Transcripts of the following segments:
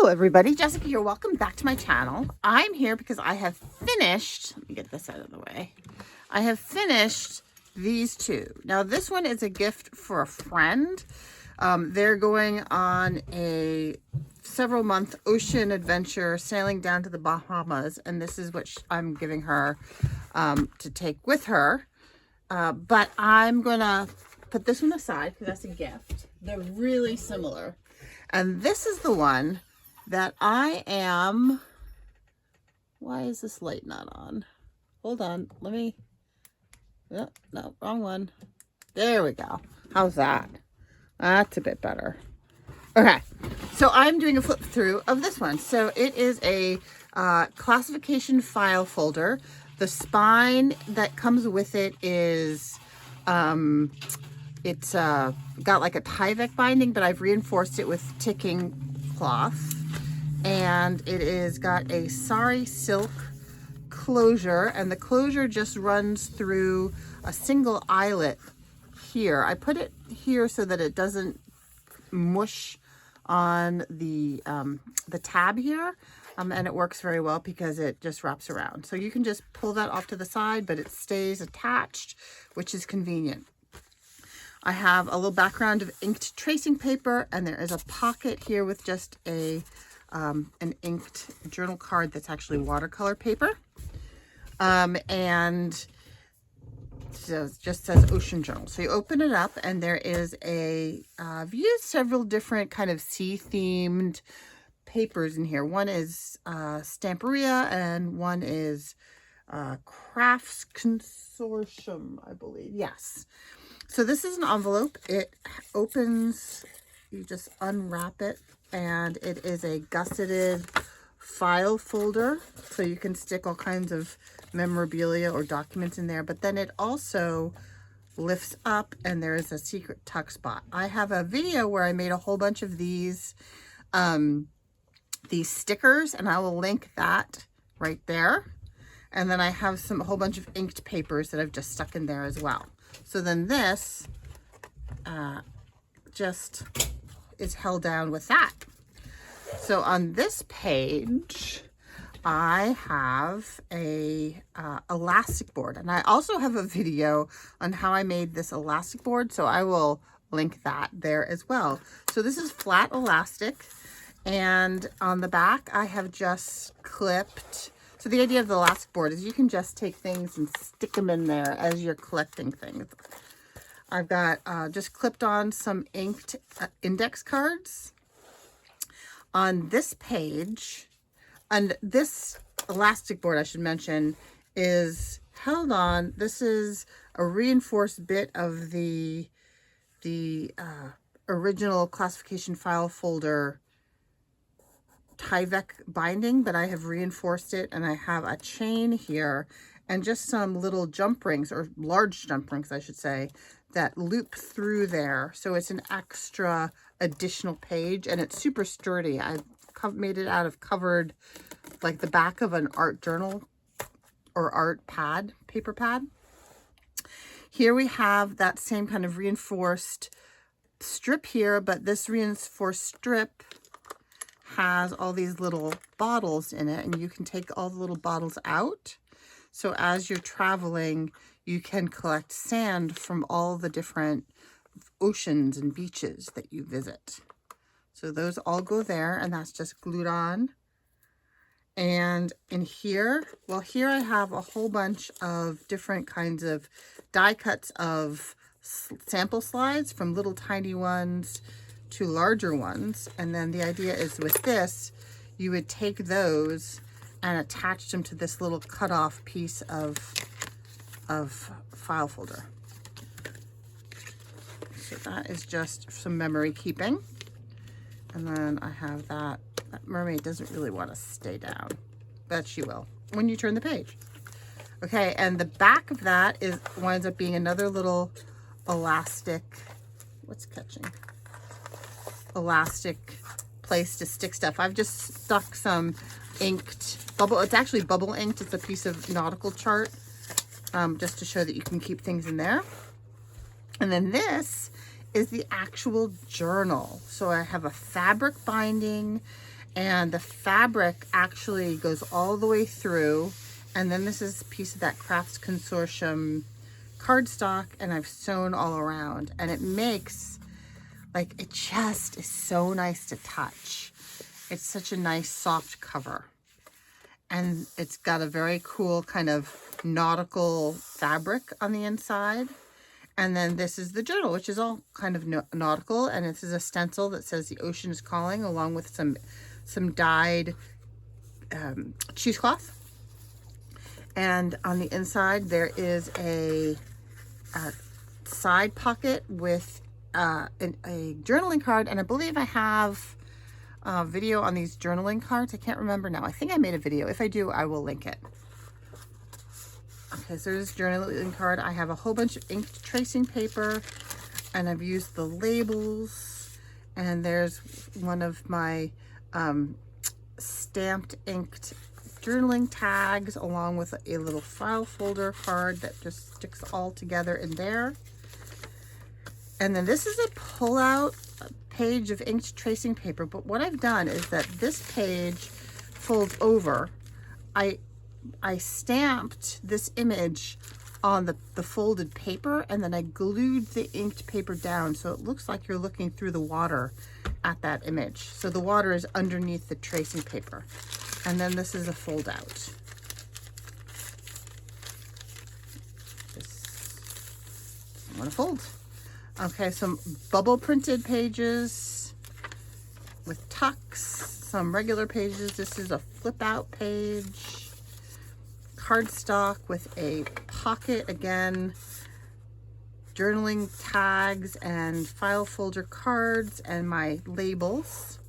Hello everybody, Jessica here. Welcome back to my channel. I'm here because I have finished, let me get this out of the way. I have finished these two. Now this one is a gift for a friend. They're going on a several month ocean adventure, sailing down to the Bahamas, and this is what I'm giving her to take with her. But I'm gonna put this one aside because that's a gift. They're really similar. And this is the one that I am, why is this light not on? Hold on, let me, no, wrong one. There we go. How's that? That's a bit better. Okay, so I'm doing a flip through of this one. So it is a classification file folder. The spine that comes with it is, it's got like a Tyvek binding, but I've reinforced it with ticking cloth. And it is got a sari silk closure, and the closure just runs through a single eyelet here. I put it here so that it doesn't mush on the tab here, and it works very well because it just wraps around. So you can just pull that off to the side, but it stays attached, which is convenient. I have a little background of inked tracing paper, and there is a pocket here with just a an inked journal card that's actually watercolor paper. And so it just says Ocean Journal. So you open it up and there is a, I've used several different kind of sea themed papers in here. One is Stamperia and one is Crafts Consortium, I believe. Yes. So this is an envelope. It opens, you just unwrap it, and it is a gusseted file folder, so you can stick all kinds of memorabilia or documents in there. But then it also lifts up and there is a secret tuck spot. I have a video where I made a whole bunch of these stickers, and I will link that right there. And then I have a whole bunch of inked papers that I've just stuck in there as well. So then this just is held down with that. So on this page, I have a elastic board, and I also have a video on how I made this elastic board, so I will link that there as well. So this is flat elastic, and on the back I have just clipped. So the idea of the elastic board is you can just take things and stick them in there as you're collecting things. I've got just clipped on some inked index cards on this page. And this elastic board, I should mention, is held on. This is a reinforced bit of the original classification file folder Tyvek binding, but I have reinforced it, and I have a chain here and just some little jump rings, or large jump rings I should say, that loop through there. So it's an extra additional page, and it's super sturdy. I've made it out of covered, like the back of an art journal or art pad, paper pad. Here we have that same kind of reinforced strip here, but this reinforced strip has all these little bottles in it, and you can take all the little bottles out. So as you're traveling, you can collect sand from all the different oceans and beaches that you visit. So those all go there, and that's just glued on. And in here, well, here I have a whole bunch of different kinds of die cuts of sample slides, from little tiny ones to larger ones. And then the idea is with this, you would take those and attach them to this little cut-off piece of file folder. So that is just some memory keeping. And then I have that mermaid doesn't really want to stay down, but she will when you turn the page. Okay, and the back of that winds up being another little elastic, what's catching? Elastic place to stick stuff. I've just stuck some inked bubble, it's actually bubble inked, it's a piece of nautical chart, just to show that you can keep things in there. And then this is the actual journal. So I have a fabric binding, And the fabric actually goes all the way through. And then this is a piece of that Crafts Consortium cardstock, and I've sewn all around. And it makes, like, it just is so nice to touch. It's such a nice soft cover. And it's got a very cool kind of nautical fabric on the inside. And then this is the journal, which is all kind of nautical. And this is a stencil that says "The Ocean is Calling," along with some dyed cheesecloth. And on the inside, there is a side pocket with a journaling card. And I believe I have a video on these journaling cards. I can't remember now. I think I made a video. If I do, I will link it. Okay, so there's this journaling card. I have a whole bunch of inked tracing paper, and I've used the labels. And there's one of my stamped inked journaling tags, along with a little file folder card that just sticks all together in there. And then this is a pull-out page of inked tracing paper, but what I've done is that this page folds over. I stamped this image on the folded paper, and then I glued the inked paper down so it looks like you're looking through the water at that image. So the water is underneath the tracing paper. And then this is a fold out. I want to fold. Okay, some bubble printed pages with tucks, some regular pages. This is a flip out page. Cardstock with a pocket, again, journaling tags and file folder cards and my labels.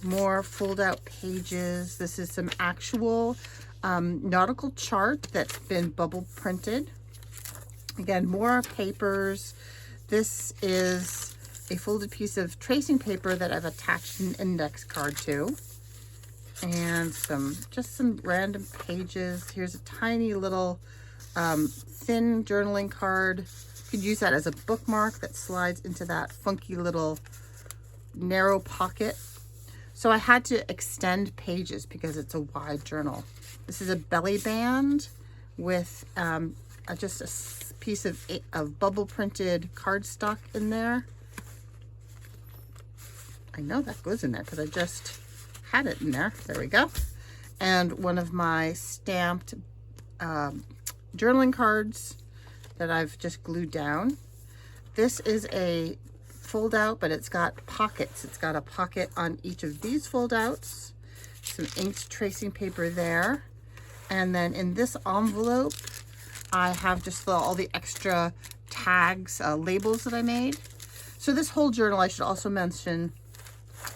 More fold out pages. This is some actual nautical chart that's been bubble printed. Again, more papers. This is a folded piece of tracing paper that I've attached an index card to. And just some random pages. Here's a tiny little thin journaling card. You could use that as a bookmark that slides into that funky little narrow pocket. So I had to extend pages because it's a wide journal. This is a belly band with just a piece of bubble printed cardstock in there. I know that goes in there because I just had it in there. There we go. And one of my stamped journaling cards that I've just glued down. This is a fold out, but it's got pockets. It's got a pocket on each of these fold outs. Some inked tracing paper there. And then in this envelope, I have just all the extra tags, labels that I made. So this whole journal, I should also mention,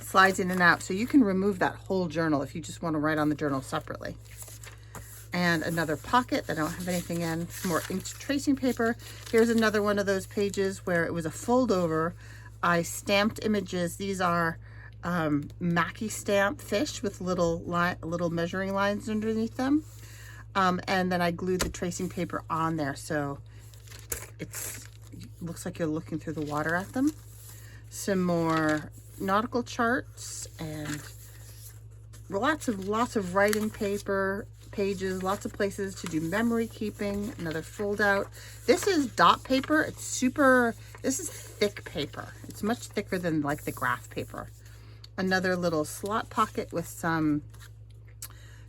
slides in and out. So you can remove that whole journal if you just want to write on the journal separately. And another pocket that I don't have anything in. Some more inked tracing paper. Here's another one of those pages where it was a fold over. I stamped images. These are Mackie stamp fish with little measuring lines underneath them. And then I glued the tracing paper on there, so it looks like you're looking through the water at them. Some more nautical charts and lots of writing paper pages, lots of places to do memory keeping. Another fold out. This is dot paper. This is thick paper. It's much thicker than like the graph paper. Another little slot pocket with some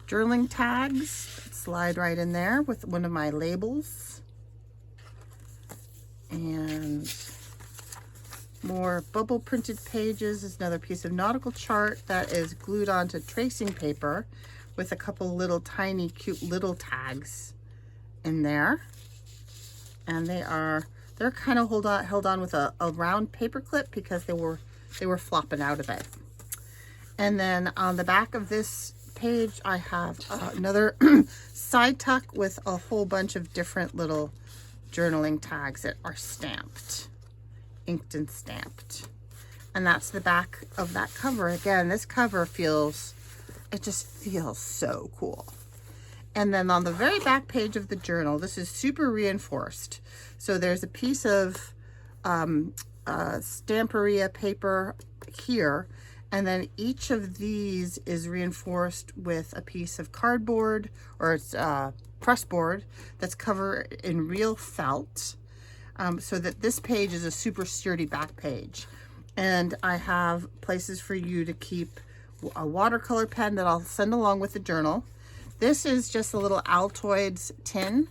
journaling tags. Slide right in there with one of my labels. And more bubble printed pages. There's another piece of nautical chart that is glued onto tracing paper with a couple little tiny cute little tags in there. And they're kind of held on with a round paper clip because they were flopping out of it. And then on the back of this page, I have another side tuck with a whole bunch of different little journaling tags that are stamped, inked and stamped. And that's the back of that cover. Again, this cover just feels so cool. And then on the very back page of the journal, this is super reinforced. So there's a piece of Stamperia paper here, And then each of these is reinforced with a piece of cardboard, or it's press board that's covered in real felt, so that this page is a super sturdy back page. And I have places for you to keep a watercolor pen that I'll send along with the journal. This is just a little Altoids tin.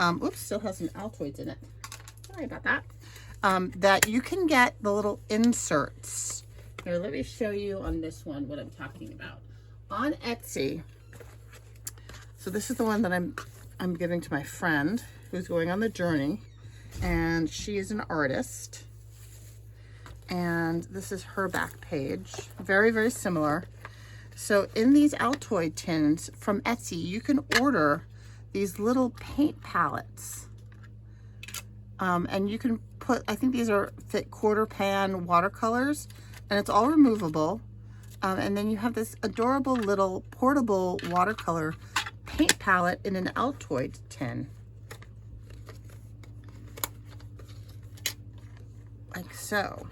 Oops, still has some Altoids in it. Sorry about that. That you can get the little inserts. Here, let me show you on this one what I'm talking about. On Etsy, so this is the one that I'm giving to my friend who's going on the journey, and she is an artist. And this is her back page. Very, very similar. So in these Altoid tins from Etsy, you can order these little paint palettes. And you can put, I think these are fit quarter pan watercolors, and it's all removable. And then you have this adorable little portable watercolor paint palette in an Altoid tin. Like so.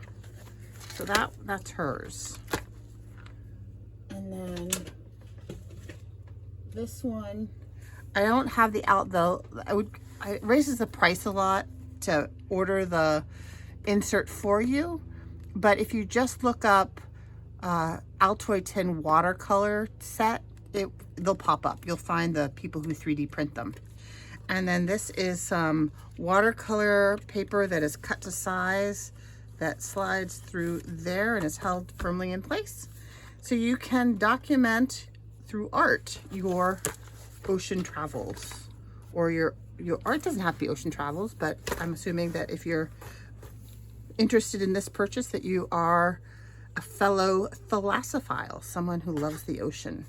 So that's hers. And then this one, I don't have the though. It raises the price a lot to order the insert for you. But if you just look up Altoid tin watercolor set, they'll pop up. You'll find the people who 3D print them. And then this is some watercolor paper that is cut to size that slides through there and is held firmly in place. So you can document through art your ocean travels, or your art doesn't have to be ocean travels, but I'm assuming that if you're interested in this purchase that you are a fellow thalassophile, someone who loves the ocean.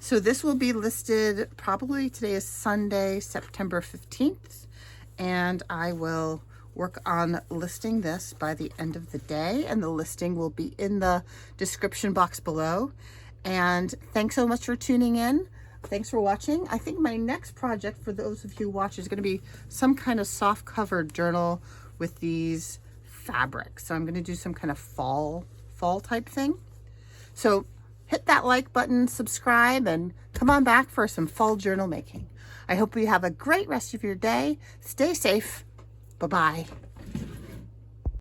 So this will be listed probably, today is Sunday, September 15th, and I will work on listing this by the end of the day, and the listing will be in the description box below. And thanks so much for tuning in. Thanks for watching. I think my next project, for those of you who watch, is going to be some kind of soft covered journal with these fabrics. So I'm going to do some kind of fall type thing. So hit that like button, subscribe, and come on back for some fall journal making. I hope you have a great rest of your day. Stay safe. Bye-bye.